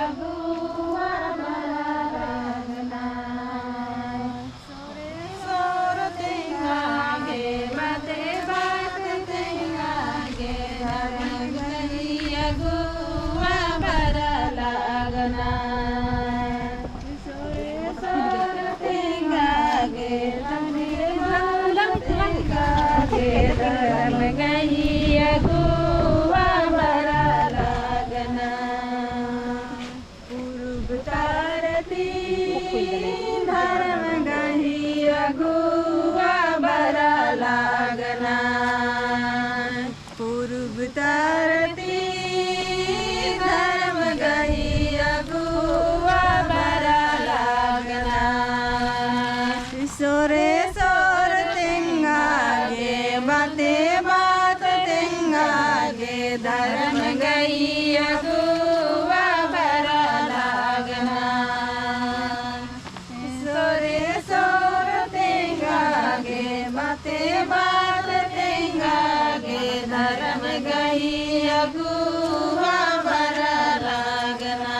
aguar baralagna sore tengage bate bate tengage dharmagani aguar baralagna sore tengage bate bate dharmagani aguar baralagna पूर्व तारती धर्म गही अगुआ बरा लागना पूर्व तारती धर्म गही अगुआ बरा लागना सोरे सोर तेंगागे बाते बात तेंगागे धर्म गही अगुआ बरा लागना सोरे सोर तेंगागे बाते बात तेंगागे धर्म गही अगुआ बरा लागना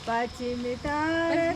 पश्चिम तार